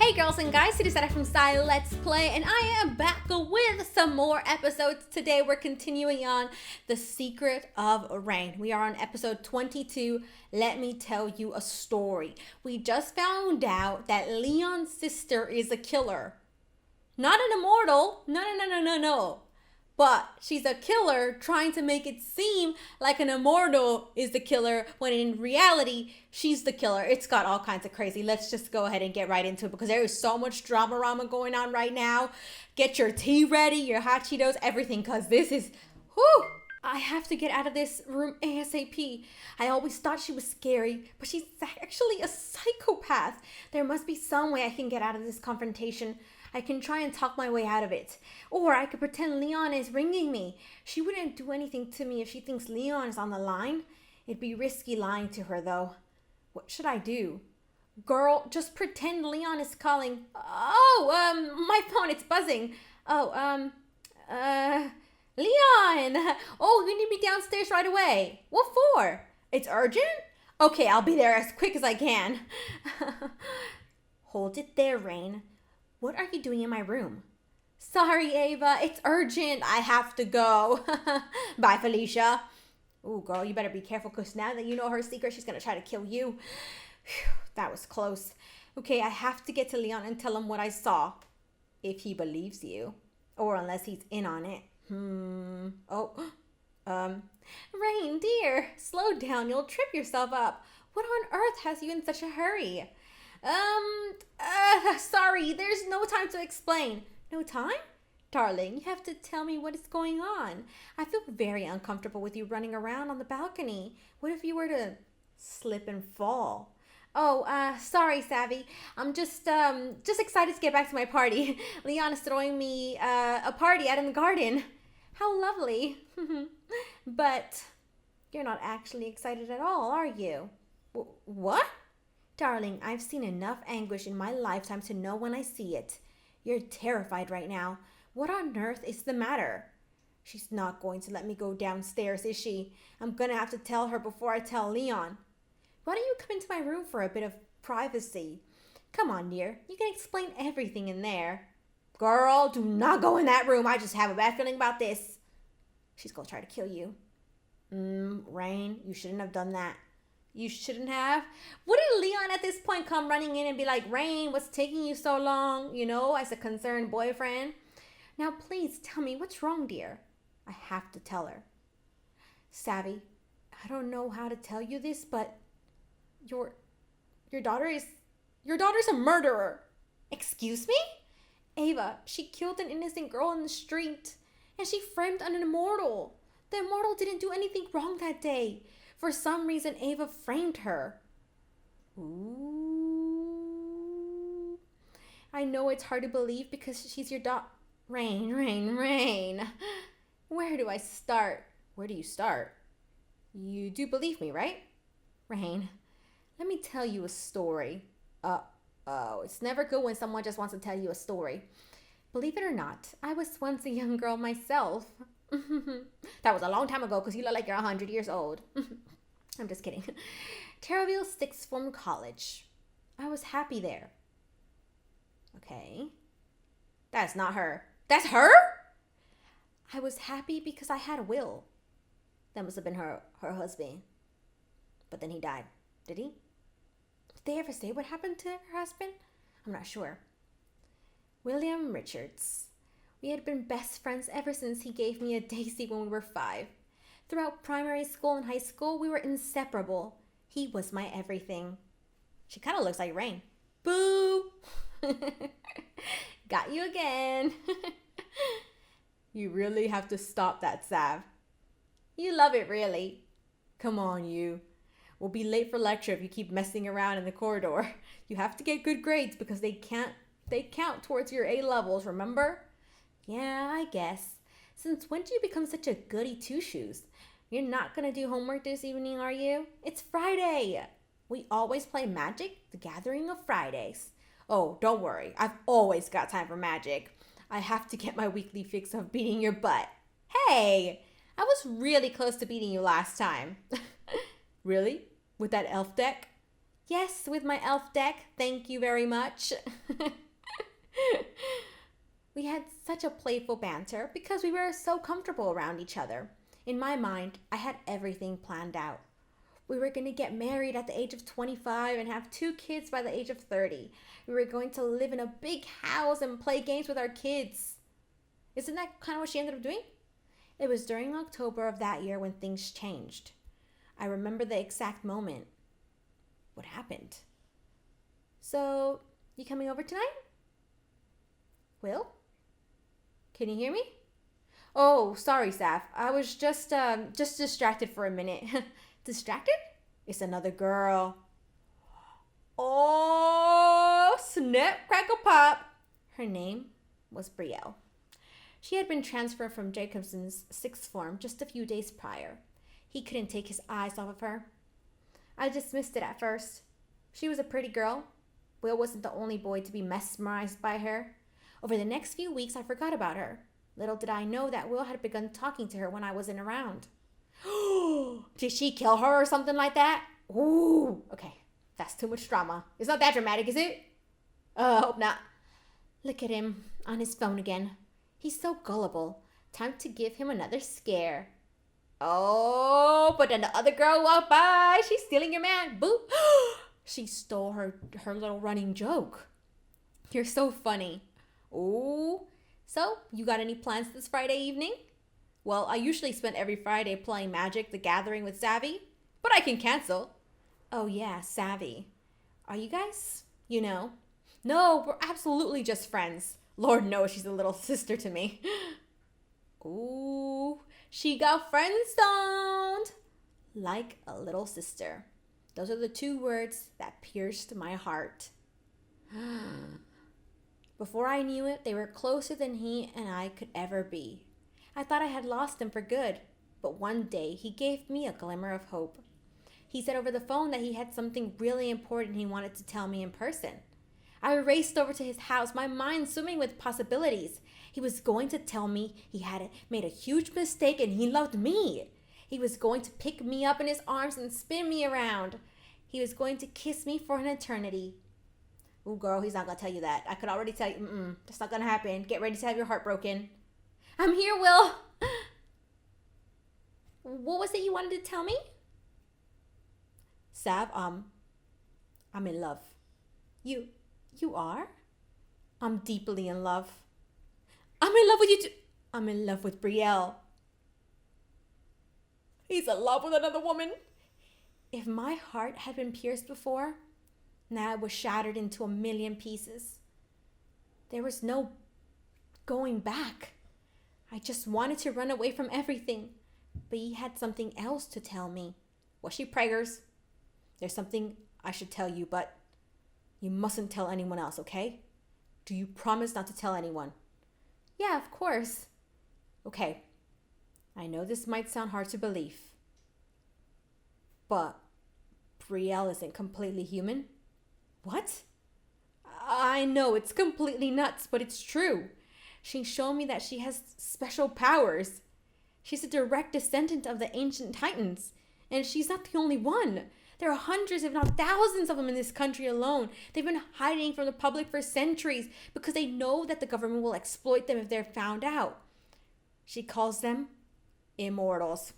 Hey girls and guys, it is Savannah from ZaiLetsPlay, and I am back with some more episodes. Today we're continuing on The Secret of Rain. We are on episode 22, Let Me Tell You a Story. We just found out that Leon's sister is a killer. Not an immortal, no. But she's a killer trying to make it seem like an immortal is the killer when in reality, she's the killer. It's got all kinds of crazy. Let's just go ahead and get right into it because there is so much drama going on right now. Get your tea ready, your hot Cheetos, everything, because this is, whew. I have to get out of this room ASAP. I always thought she was scary, but she's actually a psychopath. There must be some way I can get out of this confrontation. I can try and talk my way out of it. Or I could pretend Leon is ringing me. She wouldn't do anything to me if she thinks Leon is on the line. It'd be risky lying to her, though. What should I do? Girl, just pretend Leon is calling. My phone, it's buzzing. Leon! Oh, you need me downstairs right away. What for? It's urgent? Okay, I'll be there as quick as I can. Hold it there, Rain. What are you doing in my room? Sorry, Ava. It's urgent. I have to go. Bye, Felicia. Ooh, girl, you better be careful because now that you know her secret, she's going to try to kill you. Whew, that was close. Okay, I have to get to Leon and tell him what I saw. If he believes you. Or unless he's in on it. Rain, dear. Slow down. You'll trip yourself up. What on earth has you in such a hurry? Sorry, there's no time to explain. No time? Darling, you have to tell me what is going on. I feel very uncomfortable with you running around on the balcony. What if you were to slip and fall? Sorry, Savvy. I'm just excited to get back to my party. Leon is throwing me, a party out in the garden. How lovely. But you're not actually excited at all, are you? What? Darling, I've seen enough anguish in my lifetime to know when I see it. You're terrified right now. What on earth is the matter? She's not going to let me go downstairs, is she? I'm going to have to tell her before I tell Leon. Why don't you come into my room for a bit of privacy? Come on, dear. You can explain everything in there. Girl, do not go in that room. I just have a bad feeling about this. She's going to try to kill you. Rain, you shouldn't have done that. You shouldn't have? Wouldn't Leon at this point come running in and be like, Rain, what's taking you so long? You know, as a concerned boyfriend. Now, please tell me what's wrong, dear. I have to tell her. Savvy, I don't know how to tell you this, but your daughter's a murderer. Excuse me? Ava, she killed an innocent girl in the street, and she framed an immortal. The immortal didn't do anything wrong that day. For some reason, Ava framed her. Ooh. I know it's hard to believe because she's your daughter. Rain. Where do I start? Where do you start? You do believe me, right? Rain, let me tell you a story. It's never good when someone just wants to tell you a story. Believe it or not, I was once a young girl myself. That was a long time ago because you look like you're 100 years old. I'm just kidding. Terraville Sixth Form College. I was happy there. Okay. That's not her. That's her? I was happy because I had a will. That must have been her husband. But then he died. Did he? Did they ever say what happened to her husband? I'm not sure. William Richards. We had been best friends ever since he gave me a daisy when we were 5. Throughout primary school and high school, we were inseparable. He was my everything. She kind of looks like Rain. Boo! Got you again. You really have to stop that, Sav. You love it, really. Come on, you. We'll be late for lecture if you keep messing around in the corridor. You have to get good grades because they count towards your A levels, remember? Yeah, I guess. Since when did you become such a goody two-shoes? You're not going to do homework this evening, are you? It's Friday. We always play Magic, the Gathering of Fridays. Oh, don't worry. I've always got time for magic. I have to get my weekly fix of beating your butt. Hey, I was really close to beating you last time. Really? With that elf deck? Yes, with my elf deck. Thank you very much. We had such a playful banter because we were so comfortable around each other. In my mind, I had everything planned out. We were going to get married at the age of 25 and have 2 kids by the age of 30. We were going to live in a big house and play games with our kids. Isn't that kind of what she ended up doing? It was during October of that year when things changed. I remember the exact moment. What happened? So, you coming over tonight? Will? Can you hear me? Oh, sorry, Saf. I was just distracted for a minute. Distracted? It's another girl. Oh, snap, crackle, pop. Her name was Brielle. She had been transferred from Jacobson's 6th form just a few days prior. He couldn't take his eyes off of her. I dismissed it at first. She was a pretty girl. Will wasn't the only boy to be mesmerized by her. Over the next few weeks, I forgot about her. Little did I know that Will had begun talking to her when I wasn't around. Did she kill her or something like that? Ooh, okay. That's too much drama. It's not that dramatic, is it? Hope not. Look at him on his phone again. He's so gullible. Time to give him another scare. Oh, but then the other girl walked by. She's stealing your man. Boo. She stole her little running joke. You're so funny. Ooh. So, you got any plans this Friday evening? Well, I usually spend every Friday playing Magic the Gathering with Savvy, but I can cancel. Oh yeah, Savvy. Are you guys? You know? No, we're absolutely just friends. Lord knows she's a little sister to me. Ooh, she got friend-stoned. Like a little sister. Those are the 2 words that pierced my heart. Before I knew it, they were closer than he and I could ever be. I thought I had lost him for good, but one day he gave me a glimmer of hope. He said over the phone that he had something really important he wanted to tell me in person. I raced over to his house, my mind swimming with possibilities. He was going to tell me he had made a huge mistake and he loved me. He was going to pick me up in his arms and spin me around. He was going to kiss me for an eternity. Ooh, girl, he's not going to tell you that. I could already tell you, that's not going to happen. Get ready to have your heart broken. I'm here, Will. What was it you wanted to tell me? Sav, I'm in love. You are? I'm deeply in love. I'm in love with you too. I'm in love with Brielle. He's in love with another woman. If my heart had been pierced before, now it was shattered into a million pieces. There was no going back. I just wanted to run away from everything. But he had something else to tell me. Was she preggers? There's something I should tell you, but you mustn't tell anyone else, okay? Do you promise not to tell anyone? Yeah, of course. Okay. I know this might sound hard to believe, but Brielle isn't completely human. What? I know it's completely nuts, but it's true. She's shown me that she has special powers. She's a direct descendant of the ancient Titans, and she's not the only one. There are hundreds, if not thousands of them in this country alone. They've been hiding from the public for centuries because they know that the government will exploit them if they're found out. She calls them immortals.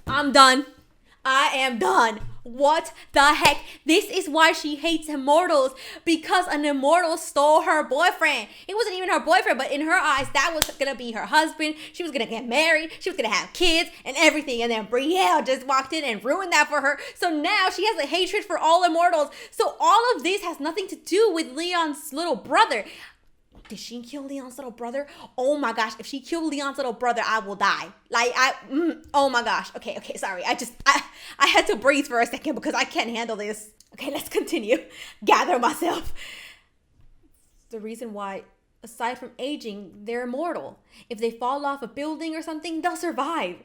I'm done. I am done. What the heck? This is why she hates immortals. Because an immortal stole her boyfriend. It wasn't even her boyfriend, but in her eyes, that was going to be her husband. She was going to get married. She was going to have kids and everything. And then Brielle just walked in and ruined that for her. So now she has a hatred for all immortals. So all of this has nothing to do with Leon's little brother. Did she kill Leon's little brother? Oh my gosh, if she killed Leon's little brother, I will die. Oh my gosh. Okay, sorry. I had to breathe for a second because I can't handle this. Okay, let's continue. Gather myself. The reason why, aside from aging, they're immortal. If they fall off a building or something, they'll survive.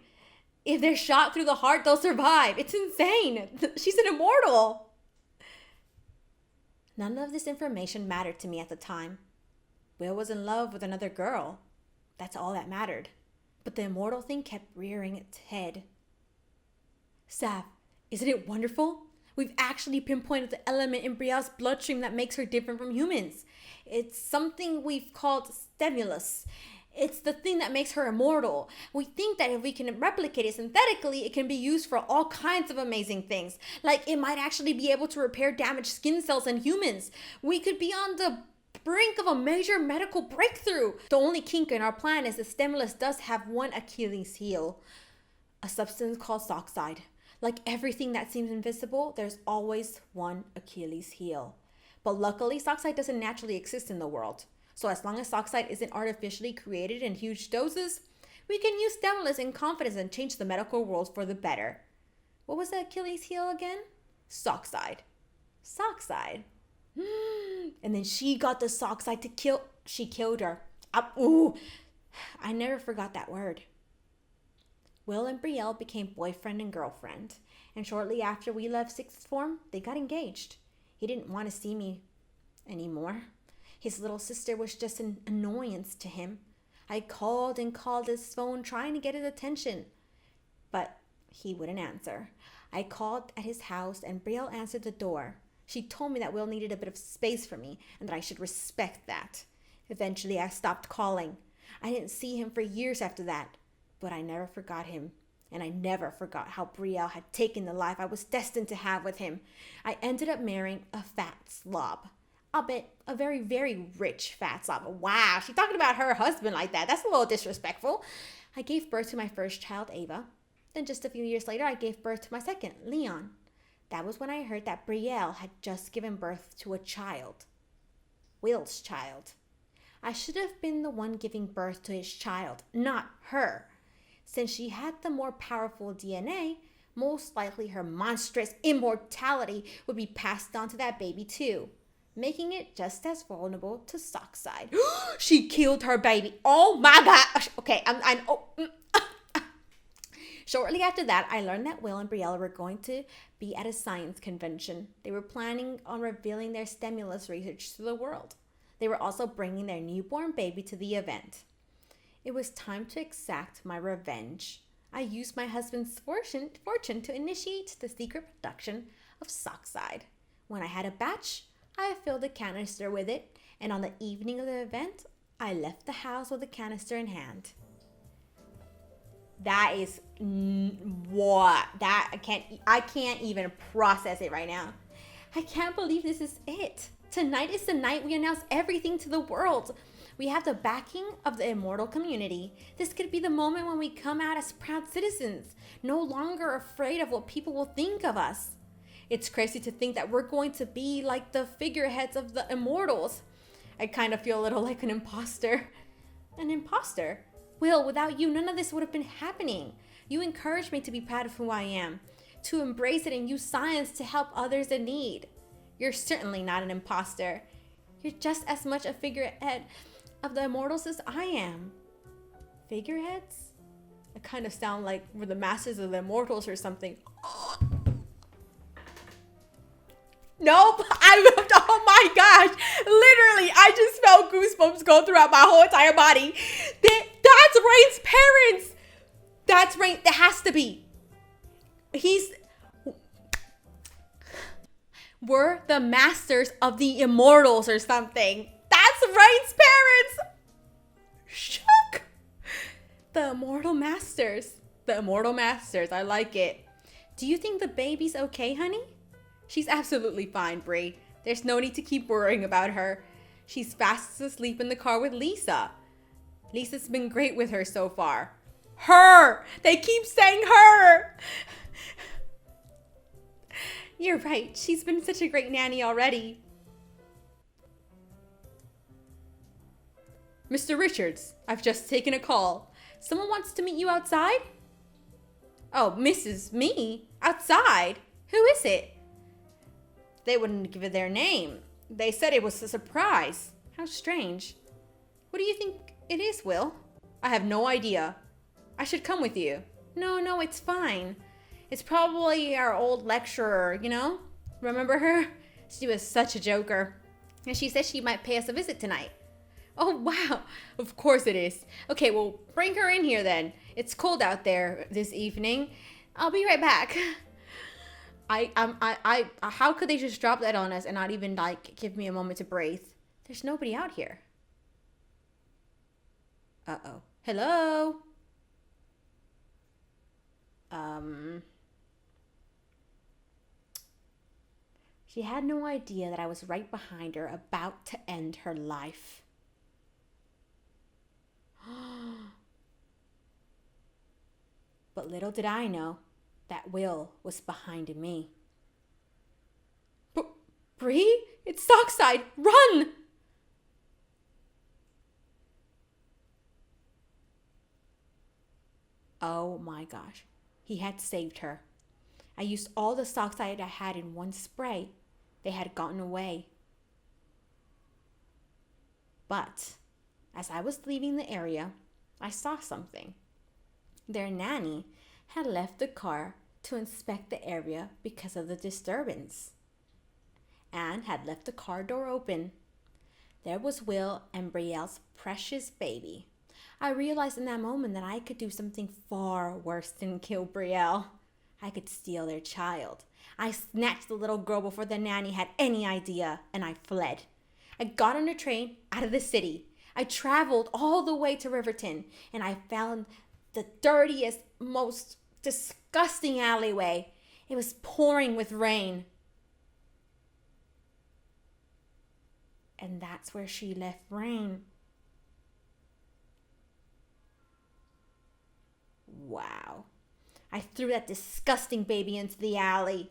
If they're shot through the heart, they'll survive. It's insane. She's an immortal. None of this information mattered to me at the time. Will was in love with another girl. That's all that mattered. But the immortal thing kept rearing its head. Sav, isn't it wonderful? We've actually pinpointed the element in Brielle's bloodstream that makes her different from humans. It's something we've called stimulus. It's the thing that makes her immortal. We think that if we can replicate it synthetically, it can be used for all kinds of amazing things. Like it might actually be able to repair damaged skin cells in humans. We could be on the brink of a major medical breakthrough. The only kink in our plan is the stimulus does have one Achilles heel. A substance called soxide. Like everything that seems invisible, there's always one Achilles heel. But luckily, soxide doesn't naturally exist in the world. So as long as soxide isn't artificially created in huge doses, we can use stimulus in confidence and change the medical world for the better. What was the Achilles heel again? Soxide. Soxide. And then she got the soxide to kill. She killed her. I never forgot that word. Will and Brielle became boyfriend and girlfriend. And shortly after we left sixth form, they got engaged. He didn't want to see me anymore. His little sister was just an annoyance to him. I called and called his phone trying to get his attention, but he wouldn't answer. I called at his house and Brielle answered the door. She told me that Will needed a bit of space from me and that I should respect that. Eventually, I stopped calling. I didn't see him for years after that, but I never forgot him. And I never forgot how Brielle had taken the life I was destined to have with him. I ended up marrying a fat slob. Albeit a very, very rich fat slob. Wow, she's talking about her husband like that. That's a little disrespectful. I gave birth to my first child, Ava. Then just a few years later, I gave birth to my second, Leon. That was when I heard that Brielle had just given birth to a child. Will's child. I should have been the one giving birth to his child, not her. Since she had the more powerful DNA, most likely her monstrous immortality would be passed on to that baby too, making it just as vulnerable to soxide. She killed her baby. Oh my gosh. Okay, Shortly after that, I learned that Will and Brielle were going to be at a science convention. They were planning on revealing their stimulus research to the world. They were also bringing their newborn baby to the event. It was time to exact my revenge. I used my husband's fortune to initiate the secret production of soxide. When I had a batch, I filled a canister with it, and on the evening of the event, I left the house with a canister in hand. That is what? I can't even process it right now. I can't believe this is it. Tonight is the night we announce everything to the world. We have the backing of the immortal community. This could be the moment when we come out as proud citizens, no longer afraid of what people will think of us. It's crazy to think that we're going to be like the figureheads of the immortals. I kind of feel a little like an imposter. An imposter? Will, without you, none of this would have been happening. You encouraged me to be proud of who I am, to embrace it and use science to help others in need. You're certainly not an imposter. You're just as much a figurehead of the immortals as I am. Figureheads? I kind of sound like we're the masters of the immortals or something. Nope. Oh my gosh. Literally, I just felt goosebumps go throughout my whole entire body. That's Rain's parents. That's Rain. That has to be. We're the masters of the immortals or something. That's Rain's parents. Shook. The immortal masters. The immortal masters. I like it. Do you think the baby's okay, honey? She's absolutely fine, Brie. There's no need to keep worrying about her. She's fast asleep in the car with Lisa. Lisa's been great with her so far. Her! They keep saying her! You're right. She's been such a great nanny already. Mr. Richards, I've just taken a call. Someone wants to meet you outside? Oh, Mrs. Me? Outside? Who is it? They wouldn't give it their name. They said it was a surprise. How strange. What do you think it is, Will? I have no idea. I should come with you. No, it's fine. It's probably our old lecturer, you know? Remember her? She was such a joker. And she said she might pay us a visit tonight. Oh, wow. Of course it is. Okay, well, bring her in here then. It's cold out there this evening. I'll be right back. How could they just drop that on us and not even like give me a moment to breathe? There's nobody out here. Uh-oh. Hello? She had no idea that I was right behind her, about to end her life. But little did I know that Will was behind me. Bree? It's Dockside! Run! Oh my gosh. He had saved her. I used all the Sockside I had in one spray. They had gotten away. But as I was leaving the area, I saw something. Their nanny had left the car to inspect the area because of the disturbance, and had left the car door open. There was Will and Brielle's precious baby. I realized in that moment that I could do something far worse than kill Brielle. I could steal their child. I snatched the little girl before the nanny had any idea, and I fled. I got on a train out of the city. I traveled all the way to Riverton, and I found the dirtiest, most disgusting alleyway. It was pouring with rain. And that's where she left Rain. Wow. I threw that disgusting baby into the alley.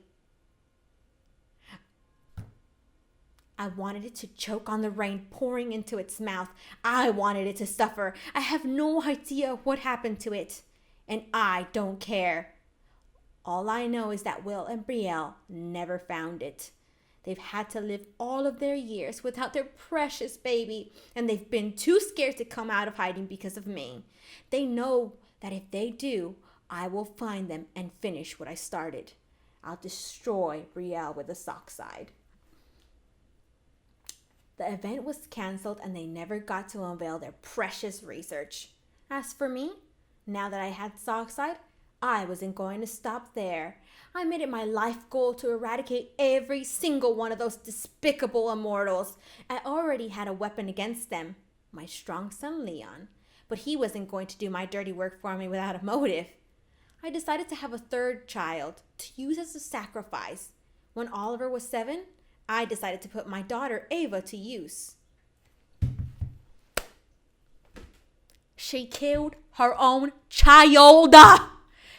I wanted it to choke on the rain pouring into its mouth. I wanted it to suffer. I have no idea what happened to it, and I don't care. All I know is that Will and Brielle never found it. They've had to live all of their years without their precious baby, and they've been too scared to come out of hiding because of me. They know that if they do, I will find them and finish what I started. I'll destroy Brielle with the Sockside. The event was canceled and they never got to unveil their precious research. As for me, now that I had Sockside, I wasn't going to stop there. I made it my life goal to eradicate every single one of those despicable immortals. I already had a weapon against them, my strong son Leon, but he wasn't going to do my dirty work for me without a motive. I decided to have a third child to use as a sacrifice. When Oliver was 7, I decided to put my daughter Ava to use. She killed her own child.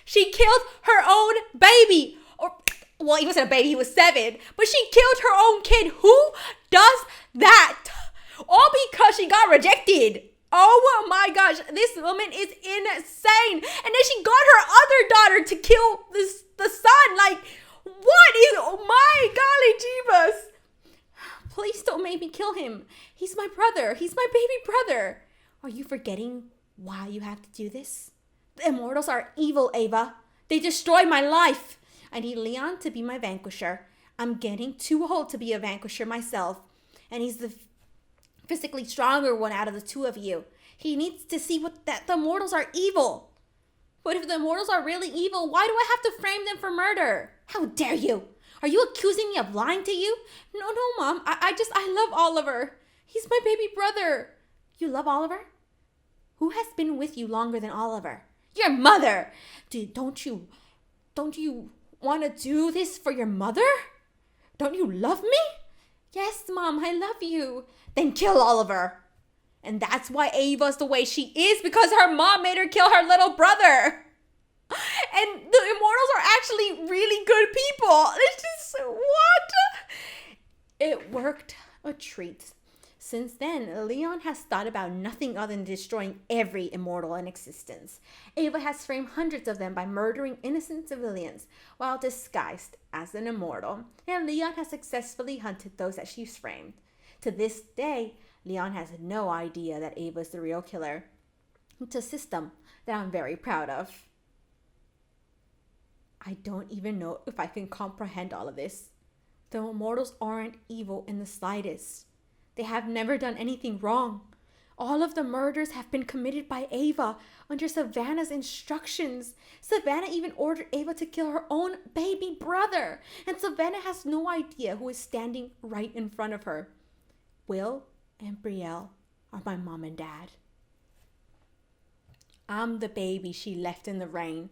She killed her own baby. Well, he wasn't a baby, he was 7. But she killed her own kid. Who does that? All because she got rejected. Oh my gosh, this woman is insane. And then she got her other daughter to kill the son. Like, what is, oh my golly jeebus. Please don't make me kill him. He's my brother. He's my baby brother. Are you forgetting why you have to do this? The immortals are evil, Ava. They destroy my life. I need Leon to be my vanquisher. I'm getting too old to be a vanquisher myself. And he's the physically stronger one out of the two of you. He needs to see that the immortals are evil. But if the immortals are really evil, why do I have to frame them for murder? How dare you? Are you accusing me of lying to you? No, Mom. I love Oliver. He's my baby brother. You love Oliver? Who has been with you longer than Oliver? Your mother. Don't you want to do this for your mother? Don't you love me? Yes, Mom, I love you. Then kill Oliver. And that's why Ava's the way she is, because her mom made her kill her little brother. And the immortals are actually really good people. It's just, what? It worked a treat. Since then, Leon has thought about nothing other than destroying every immortal in existence. Ava has framed hundreds of them by murdering innocent civilians while disguised as an immortal. And Leon has successfully hunted those that she's framed. To this day, Leon has no idea that Ava is the real killer. It's a system that I'm very proud of. I don't even know if I can comprehend all of this. The immortals aren't evil in the slightest. They have never done anything wrong. All of the murders have been committed by Ava under Savannah's instructions. Savannah even ordered Ava to kill her own baby brother. And Savannah has no idea who is standing right in front of her. Will and Brielle are my mom and dad. I'm the baby she left in the rain.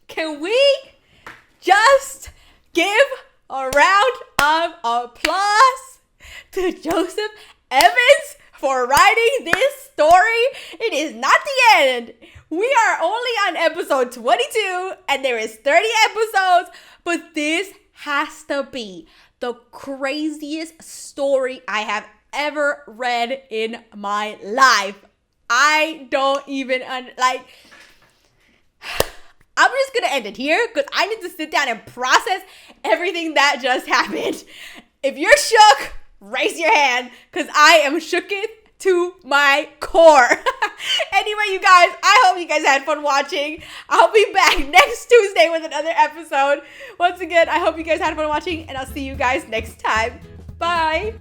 Can we just give a round of applause to Joseph Evans for writing this story? It is not the end. We are only on episode 22 and there is 30 episodes, but this has to be the craziest story I have ever read in my life. I don't even, I'm just going to end it here because I need to sit down and process everything that just happened. If you're shook, raise your hand because I am shooketh to my core. Anyway, you guys, I hope you guys had fun watching. I'll be back next Tuesday with another episode. Once again, I hope you guys had fun watching and I'll see you guys next time. Bye.